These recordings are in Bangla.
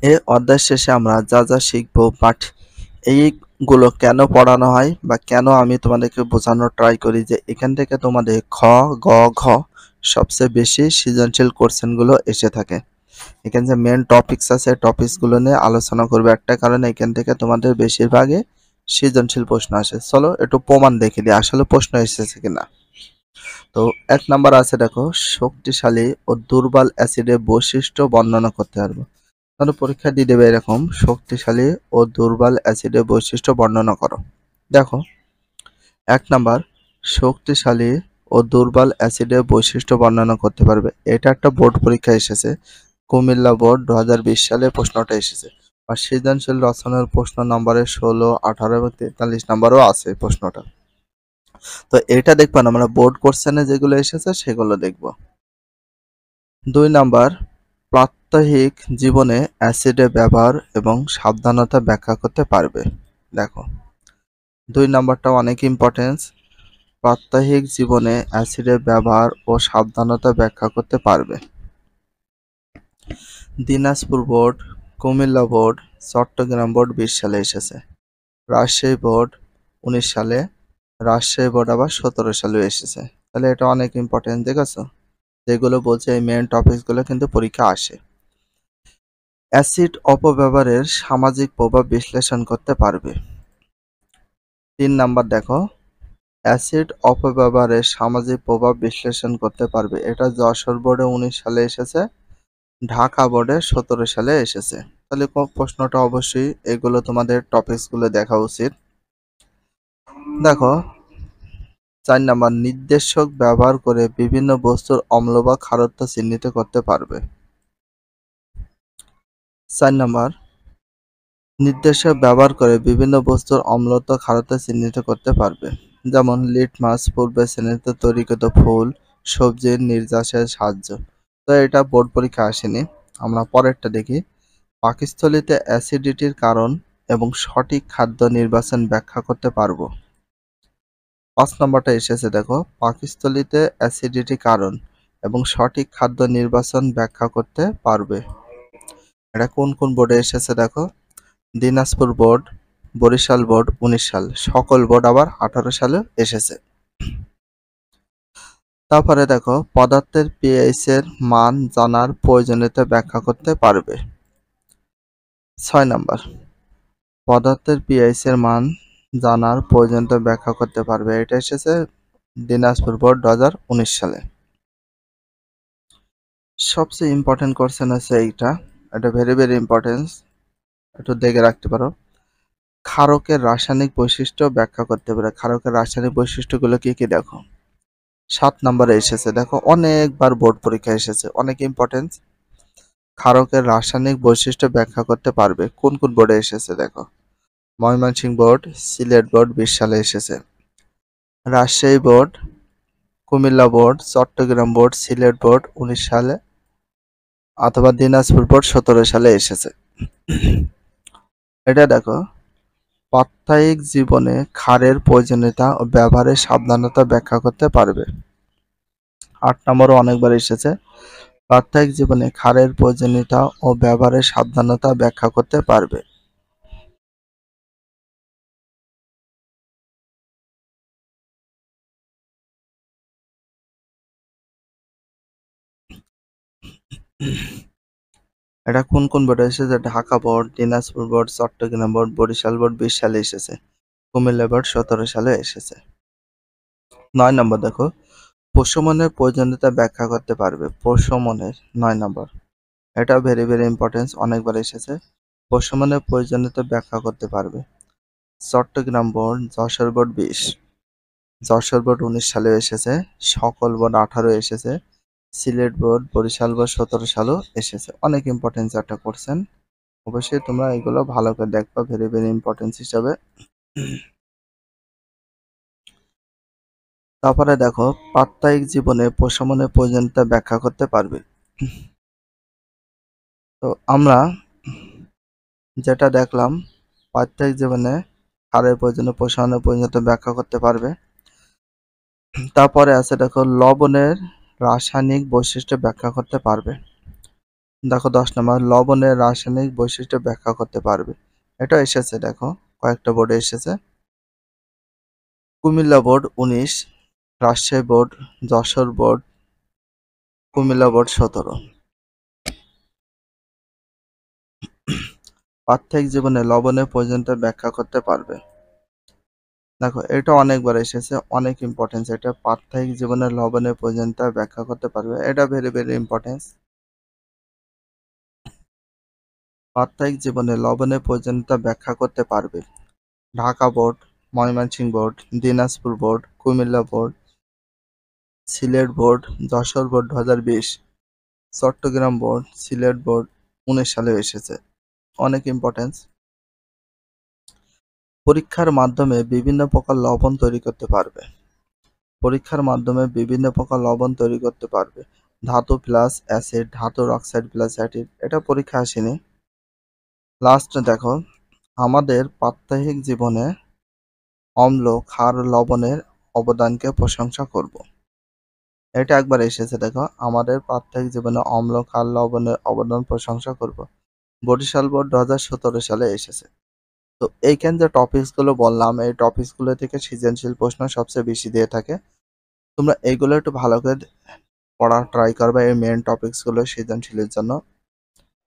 এই অধ্যায় শেষে আমরা যা যা শিখবো, বাট এইগুলো কেন পড়ানো হয় বা কেন আমি তোমাদেরকে বোঝানোর ট্রাই করি যে এখান থেকে তোমাদের খ, গ, ঘ সবচেয়ে বেশি সৃজনশীল কোশ্চেনগুলো এসে থাকে। এখানে যে মেন টপিকস আছে টপিকসগুলো নিয়ে আলোচনা করবে, একটা কারণে এখান থেকে তোমাদের বেশিরভাগই সৃজনশীল প্রশ্ন আসে। চলো একটু প্রমাণ দেখে দিই আসলে প্রশ্ন এসেছে কিনা। তো 1 নাম্বার আছে, দেখো শক্তিশালী ও দুর্বল অ্যাসিডের বৈশিষ্ট্য বর্ণনা করতে পারবো। তাহলে পরীক্ষা দিয়ে দেবে এরকম, শক্তিশালী ও দুর্বল অ্যাসিডের বৈশিষ্ট্য বর্ণনা করো। দেখো 1 নাম্বার, শক্তিশালী ও দুর্বল অ্যাসিডের বৈশিষ্ট্য বর্ণনা করতে পারবে। এটা একটা বোর্ড পরীক্ষা এসেছে, কুমিল্লা বোর্ড 2020 সালে প্রশ্নটা এসেছে। আর সৃজনশীল রচনার প্রশ্ন নম্বরে 16, 18 এবং 43 নাম্বারও আছে প্রশ্নটা। তো এটা দেখবা না, আমরা বোর্ড কোশ্চেনে যেগুলো এসেছে সেগুলো দেখব। 2 নাম্বার, প্রাত্যহিক জীবনে অ্যাসিডের ব্যবহার এবং সাবধানতা ব্যাখ্যা করতে পারবে। দেখো 2 নাম্বারটা অনেক ইম্পর্টেন্স, প্রাত্যহিক জীবনে অ্যাসিডের ব্যবহার ও সাবধানতা ব্যাখ্যা করতে পারবে। Dinajpur board, Comilla board, Chittagong board 20 সালে এসেছে। রাজশাহী বোর্ড 19 সালে, রাজশাহী বোর্ড আবার 17 সালে এসেছে। তাহলে এটা অনেক ইম্পর্টেন্ট, দেখেছো? যেগুলো বলছে এই মেন টপিকসগুলো কিন্তু পরীক্ষা আসে। অ্যাসিড অপব্যবহারের সামাজিক প্রভাব বিশ্লেষণ করতে পারবে। 3 নাম্বার দেখো, অ্যাসিড অপব্যবহারের সামাজিক প্রভাব বিশ্লেষণ করতে পারবে। এটা যশোর বোর্ডে 19 সালে এসেছে, ঢাকা বোর্ডে 17 সালে এসেছে। তাহলে প্রশ্নটা অবশ্যই এগুলো তোমাদের টপিকসগুলো দেখা উচিত। দেখো 4 নাম্বার, নির্দেশক ব্যবহার করে বিভিন্ন বস্তুর অম্ল বা ক্ষারত্ব চিহ্নিত করতে পারবে। 4 নাম্বার, নির্দেশক ব্যবহার করে বিভিন্ন বস্তুর অম্লত্ব ক্ষারত্ব চিহ্নিত করতে পারবে। যেমন লিটমাস পূর্বে শ্রেণীতে তৈরিকৃত ফুল, সবজির নির্যাসের সাহায্য। তো এটা বোর্ড পরীক্ষা আসেনি। আমরা পরেরটা দেখি, পাকস্থলীতে অ্যাসিডিটির কারণ এবং সঠিক খাদ্য নির্বাচন ব্যাখ্যা করতে পারবো। 5 নম্বরটা এসেছে, দেখো পাকস্থলীতে অ্যাসিডিটি কারণ এবং সঠিক খাদ্য নির্বাচন ব্যাখ্যা করতে পারবে। এটা কোন কোন বোর্ডে এসেছে দেখো, দিনাজপুর বোর্ড, বরিশাল বোর্ড 19 সাল, সকল বোর্ড আবার 18 সালে এসেছে। তারপরে দেখো পদার্থের পিএইচ এর মান জানার প্রয়োজনীয়তা ব্যাখ্যা করতে পারবে। 6 নাম্বার, পদার্থের পিএইচ এর মান জানার প্রয়োজনীয়তা ব্যাখ্যা করতে পারবে। এটা এসেছে দিনাজপুর বোর্ড 2019 সালে। সবচেয়ে ইম্পর্টেন্ট কোশ্চেন হচ্ছে এইটা, এটা ভেরি ভেরি ইম্পর্টেন্ট, একটু দেখে রাখতে পারো। ক্ষারকের রাসায়নিক বৈশিষ্ট্য ব্যাখ্যা করতে পারে। ক্ষারকের রাসায়নিক বৈশিষ্ট্যগুলো কি কি দেখো, 7 নম্বরে এসেছে, দেখো অনেকবার বোর্ড পরীক্ষা এসেছে, অনেক ইম্পর্টেন্স। ক্ষারকের রাসায়নিক বৈশিষ্ট্য ব্যাখ্যা করতে পারবে। কোন কোন বোর্ডে এসেছে দেখো, ময়মনসিংহ বোর্ড, সিলেট বোর্ড 20 সালে এসেছে, Rajshahi board, Comilla board, Chittagong board, Sylhet board 19 সালে, অথবা দিনাজপুর বোর্ড 17 সালে এসেছে। এটা দেখো, প্রাত্যহিক জীবনে ক্ষারের প্রয়োজনীয়তা ও ব্যবহারের সাবধানতা ব্যাখ্যা করতে পারবে। 8 নম্বরও অনেকবার এসেছে, প্রাত্যহিক জীবনে ক্ষারের প্রয়োজনীয়তা ও ব্যবহারের সাবধানতা ব্যাখ্যা করতে পারবে। এটা কোন কোন বোর্ডে এসেছে, Dhaka board, Dinajpur board, Chittagong board, Barisal board 20 সালে এসেছে, কুমিল্লা বোর্ড 17 সালে এসেছে। 9 নম্বর দেখো, প্রশমনের প্রয়োজনীয়তা ব্যাখ্যা করতে পারবে। প্রশমনের 9 নম্বর, এটা ভেরি ভেরি ইম্পর্টেন্স, অনেকবার এসেছে। প্রশমনের প্রয়োজনীয়তা ব্যাখ্যা করতে পারবে। Chittagong board, Jessore board 20, Jessore board 19 সালে এসেছে, সকল বোর্ড 18 এসেছে, সিলেট বোর্ড, বরিশাল বোর্ড 17 সালেও এসেছে। অনেক ইম্পর্টেন্স একটা কোশ্চেন, অবশ্যই তোমরা এগুলো ভালো করে দেখবা, ভেরি ভেরি ইম্পর্টেন্স হিসাবে। তারপরে দেখো, প্রাত্যহিক জীবনে প্রশমনের প্রয়োজনীয়তা ব্যাখ্যা করতে পারবে। তো আমরা যেটা দেখলাম, প্রাত্যহিক জীবনে ক্ষারের প্রয়োজনীয় প্রশমনের প্রয়োজনীয়তা ব্যাখ্যা করতে পারবে। তারপরে আছে দেখো, লবণের রাসায়নিক বৈশিষ্ট্য ব্যাখ্যা করতে পারবে। দেখো 10 নম্বর লবণের রাসায়নিক বৈশিষ্ট্য ব্যাখ্যা করতে পারবে। এটা এসেছে দেখো কয়েকটা বোর্ডে এসেছে। Comilla board 19, Rajshahi board, Jessore board, Comilla board 17। প্রাত্যহিক জীবনে লবণের প্রয়োজনীয়তা ব্যাখ্যা করতে পারবে। দেখো এটা অনেকবার এসেছে, অনেক ইম্পর্টেন্স এটা। প্রাত্যহিক জীবনে লবণের প্রয়োজনীয়তা ব্যাখ্যা করতে পারবে, এটা ভেরি ভেরি ইম্পর্টেন্স। প্রাত্যহিক জীবনে লবণের প্রয়োজনীয়তা ব্যাখ্যা করতে পারবে। Dhaka board, Mymensingh board, Dinajpur board, Comilla board, Sylhet board, Jessore board 2020, Chittagong board, Sylhet board 19 সালে এসেছে, অনেক ইম্পর্টেন্স। পরীক্ষার মাধ্যমে বিভিন্ন প্রকার লবণ তৈরি করতে পারবে। পরীক্ষার মাধ্যমে বিভিন্ন প্রকার লবণ তৈরি করতে পারবে। ধাতু প্লাস অ্যাসিড, ধাতুর অক্সাইড প্লাস অ্যাসিড, এটা পরীক্ষা আসেনি। লাস্ট দেখো, আমাদের প্রাত্যহিক জীবনে অম্ল, ক্ষার, লবণের অবদানকে প্রশংসা করব। এটা একবার এসেছে দেখো, আমাদের প্রাত্যহিক জীবনে অম্ল, ক্ষার, লবণের অবদান প্রশংসা করব। বরিশাল বোর্ড 2017 সালে এসেছে। তো এইখান যে টপিকসগুলো বললাম, এই টপিকসগুলো থেকে সৃজনশীল প্রশ্ন সবচেয়ে বেশি দিয়ে থাকে। তোমরা এইগুলো একটু ভালো করে পড়ার ট্রাই করবে, এই মেন টপিকসগুলো সৃজনশীলের জন্য।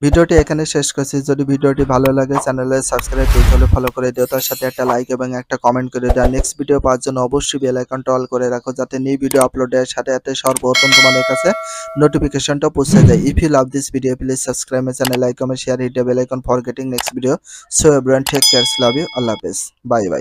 ভিডিওটি এখানে শেষ করছি। যদি ভিডিওটি ভালো লাগে চ্যানেলে সাবস্ক্রাইব করে ফলো করে দিও, তার সাথে একটা লাইক এবং একটা কমেন্ট করে দাও। নেক্সট ভিডিও পাওয়ার জন্য অবশ্যই বেল আইকনটা অল করে রাখো, যাতে নিউ ভিডিও আপলোডের সাথে সাথে সর্বপ্রথম তোমাদের কাছে নোটিফিকেশনটা পৌঁছে যায়। If you love this video please subscribe my channel, like, comment, share, hit the bell icon for getting next video. So everyone take care, love you, আল্লাহ হাফেজ, বাই বাই।